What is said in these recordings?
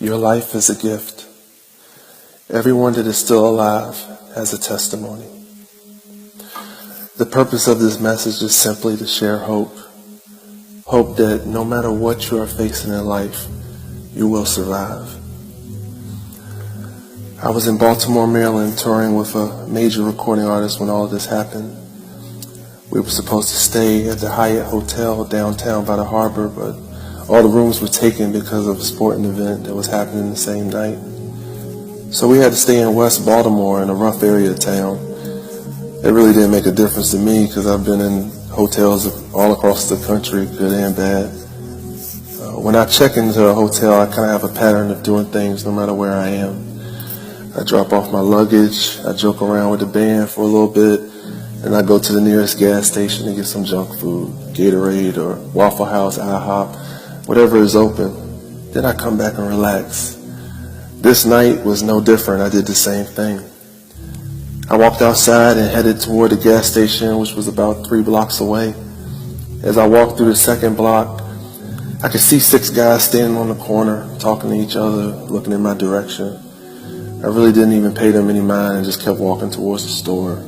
Your life is a gift. Everyone that is still alive has a testimony. The purpose of this message is simply to share hope. Hope that no matter what you are facing in life, you will survive. I was in Baltimore, Maryland, touring with a major recording artist when all of this happened. We were supposed to stay at the Hyatt Hotel downtown by the harbor, but all the rooms were taken because of a sporting event that was happening the same night. So we had to stay in West Baltimore in a rough area of town. It really didn't make a difference to me because I've been in hotels all across the country, good and bad. When I check into a hotel, I kind of have a pattern of doing things no matter where I am. I drop off my luggage, I joke around with the band for a little bit, and I go to the nearest gas station to get some junk food, Gatorade or Waffle House, IHOP, whatever is open. Then I come back and relax. This night was no different. I did the same thing. I walked outside and headed toward the gas station, which was about 3 blocks away. As I walked through the second block, I could see 6 guys standing on the corner, talking to each other, looking in my direction. I really didn't even pay them any mind and just kept walking towards the store.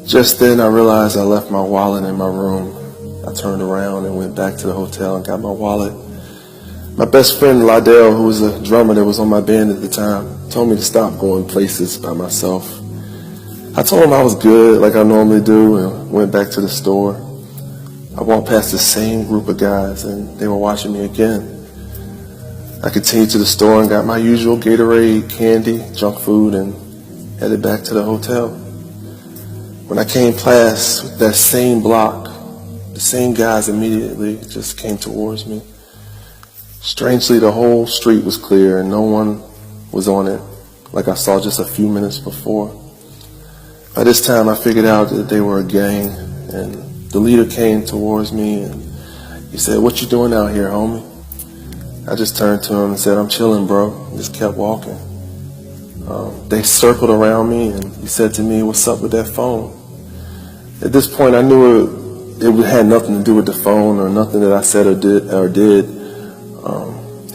Just then I realized I left my wallet in my room. I turned around and went back to the hotel and got my wallet. My best friend Lydell, who was a drummer that was on my band at the time, told me to stop going places by myself. I told him I was good like I normally do and went back to the store. I walked past the same group of guys and they were watching me again. I continued to the store and got my usual Gatorade, candy, junk food, and headed back to the hotel. When I came past that same block, the same guys immediately just came towards me. Strangely, the whole street was clear and no one was on it like I saw just a few minutes before. By this time, I figured out that they were a gang, and the leader came towards me and he said, "What you doing out here, homie?" I just turned to him and said, "I'm chilling, bro," and just kept walking. They circled around me and he said to me, "What's up with that phone?" At this point, I knew it had nothing to do with the phone or nothing that I said or did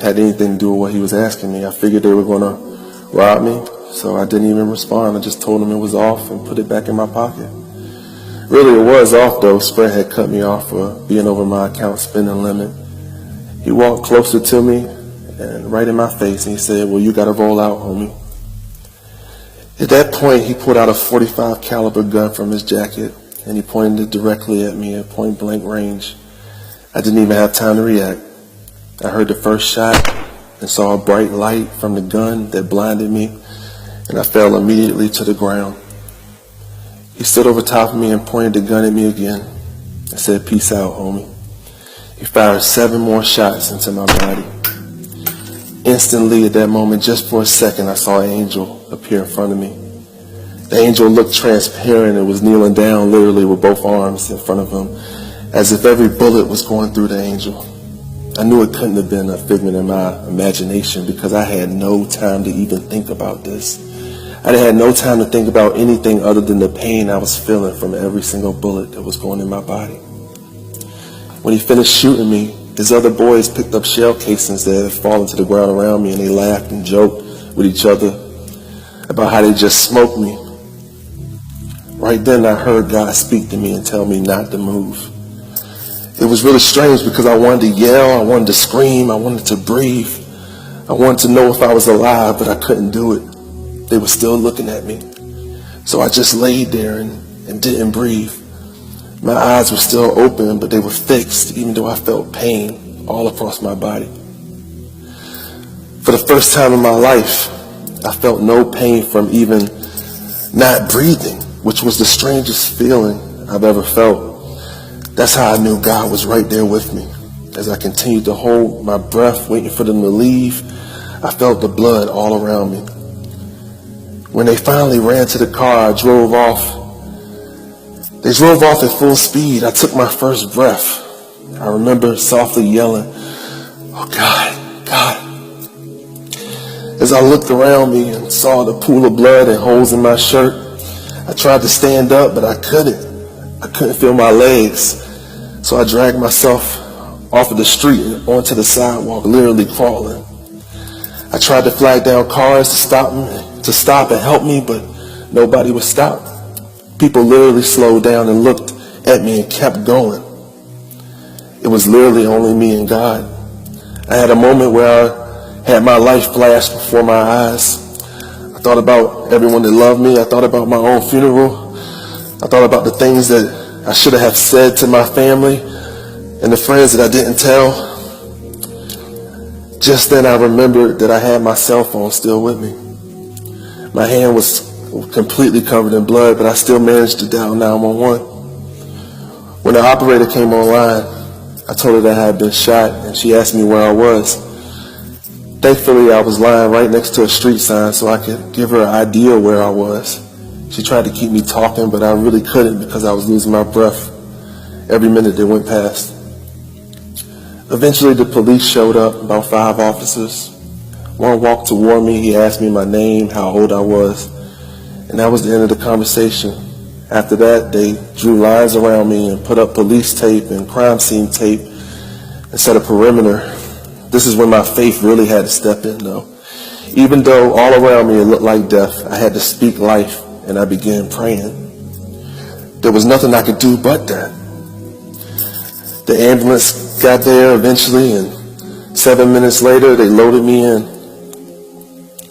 had anything to do with what he was asking me. I figured they were going to rob me, so I didn't even respond. I just told him it was off and put it back in my pocket. Really, it was off, though. Sprint had cut me off for being over my account spending limit. He walked closer to me and right in my face, and he said, "Well, you got to roll out, homie." At that point, he pulled out a .45 caliber gun from his jacket, and he pointed it directly at me at point blank range. I didn't even have time to react. I heard the first shot and saw a bright light from the gun that blinded me, and I fell immediately to the ground. He stood over top of me and pointed the gun at me again. I said, "Peace out, homie." He fired 7 more shots into my body. Instantly, at that moment, just for a second, I saw an angel appear in front of me. The angel looked transparent and was kneeling down literally with both arms in front of him, as if every bullet was going through the angel. I knew it couldn't have been a figment of my imagination because I had no time to even think about this. I had no time to think about anything other than the pain I was feeling from every single bullet that was going in my body. When he finished shooting me, his other boys picked up shell casings that had fallen to the ground around me, and they laughed and joked with each other about how they just smoked me. Right then I heard God speak to me and tell me not to move. It was really strange because I wanted to yell, I wanted to scream, I wanted to breathe. I wanted to know if I was alive, but I couldn't do it. They were still looking at me. So I just laid there and didn't breathe. My eyes were still open, but they were fixed, even though I felt pain all across my body. For the first time in my life, I felt no pain from even not breathing, which was the strangest feeling I've ever felt. That's how I knew God was right there with me. As I continued to hold my breath, waiting for them to leave, I felt the blood all around me. When they finally ran to the car, I drove off. They drove off at full speed. I took my first breath. I remember softly yelling, "Oh God, God." As I looked around me and saw the pool of blood and holes in my shirt, I tried to stand up, but I couldn't. I couldn't feel my legs. So I dragged myself off of the street and onto the sidewalk, literally crawling. I tried to flag down cars to stop and help me, but nobody would stop. People literally slowed down and looked at me and kept going. It was literally only me and God. I had a moment where I had my life flash before my eyes. I thought about everyone that loved me. I thought about my own funeral. I thought about the things that I should have said to my family and the friends that I didn't tell. Just then I remembered that I had my cell phone still with me. My hand was completely covered in blood, but I still managed to dial 911. When the operator came online, I told her that I had been shot, and she asked me where I was. Thankfully, I was lying right next to a street sign so I could give her an idea where I was. She tried to keep me talking, but I really couldn't because I was losing my breath every minute that went past. Eventually, the police showed up, about 5 officers. One walked toward me. He asked me my name, how old I was, and that was the end of the conversation. After that, they drew lines around me and put up police tape and crime scene tape and set a perimeter. This is when my faith really had to step in, though. Even though all around me it looked like death, I had to speak life, and I began praying. There was nothing I could do but that. The ambulance got there eventually, and 7 minutes later, they loaded me in.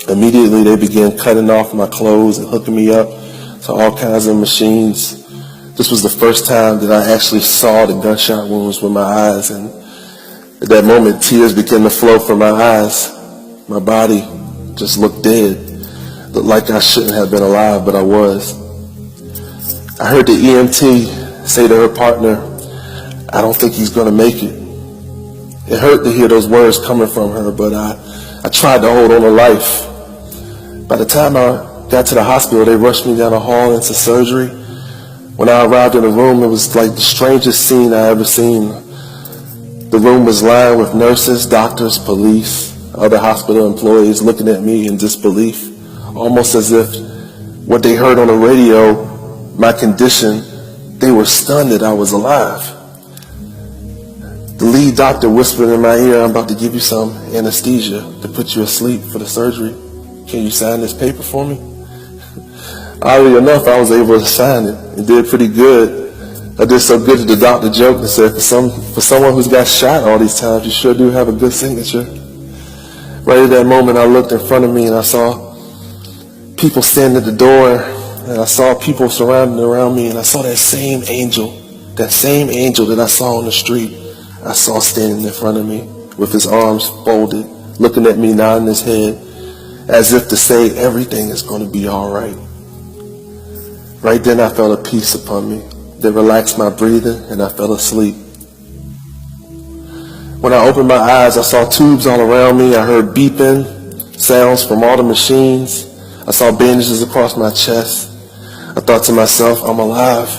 Immediately, they began cutting off my clothes and hooking me up to all kinds of machines. This was the first time that I actually saw the gunshot wounds with my eyes, and at that moment, tears began to flow from my eyes. My body just looked dead. Looked like I shouldn't have been alive, but I was. I heard the EMT say to her partner, "I don't think he's going to make it." It hurt to hear those words coming from her, but I tried to hold on to life. By the time I got to the hospital, they rushed me down the hall into surgery. When I arrived in the room, it was like the strangest scene I ever seen. The room was lined with nurses, doctors, police, other hospital employees looking at me in disbelief, almost as if what they heard on the radio, my condition, they were stunned that I was alive. The lead doctor whispered in my ear, "I'm about to give you some anesthesia to put you asleep for the surgery. Can you sign this paper for me?" Oddly enough, I was able to sign it and did pretty good. I did so good that the doctor joked and said, for someone who's got shot all these times, you sure do have a good signature. Right at that moment, I looked in front of me and I saw people standing at the door, and I saw people surrounding around me, and I saw that same angel that I saw on the street. I saw standing in front of me with his arms folded, looking at me, nodding his head, as if to say everything is going to be all right. Right then I felt a peace upon me that relaxed my breathing, and I fell asleep. When I opened my eyes, I saw tubes all around me. I heard beeping sounds from all the machines. I saw bandages across my chest. I thought to myself, I'm alive.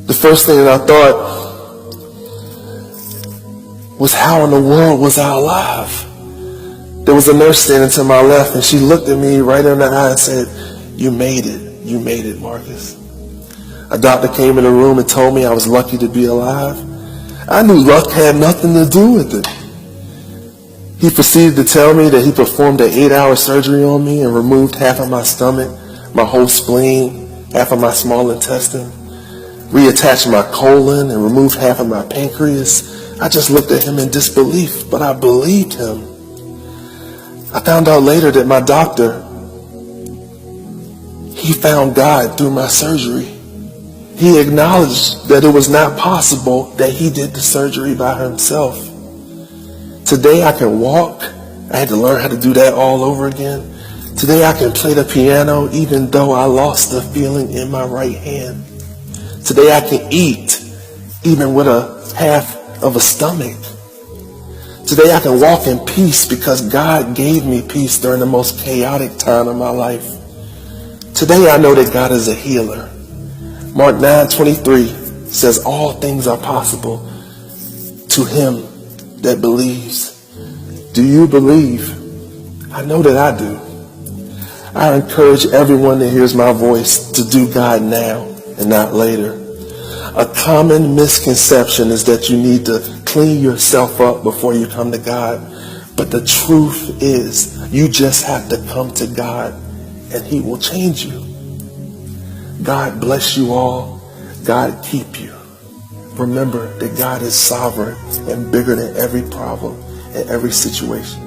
The first thing that I thought was, how in the world was I alive? There was a nurse standing to my left, and she looked at me right in the eye and said, "You made it. You made it, Marcus." A doctor came in the room and told me I was lucky to be alive. I knew luck had nothing to do with it. He proceeded to tell me that he performed an 8-hour surgery on me and removed half of my stomach, my whole spleen, half of my small intestine, reattached my colon, and removed half of my pancreas. I just looked at him in disbelief, but I believed him. I found out later that my doctor, he found God through my surgery. He acknowledged that it was not possible that he did the surgery by himself. Today I can walk. I had to learn how to do that all over again. Today I can play the piano even though I lost the feeling in my right hand. Today I can eat even with a half of a stomach. Today I can walk in peace because God gave me peace during the most chaotic time of my life. Today I know that God is a healer. Mark 9:23 says all things are possible to him that believes. Do you believe? I know that I do. I encourage everyone that hears my voice to do God now and not later. A common misconception is that you need to clean yourself up before you come to God. But the truth is, you just have to come to God and he will change you. God bless you all. God keep you. Remember that God is sovereign and bigger than every problem and every situation.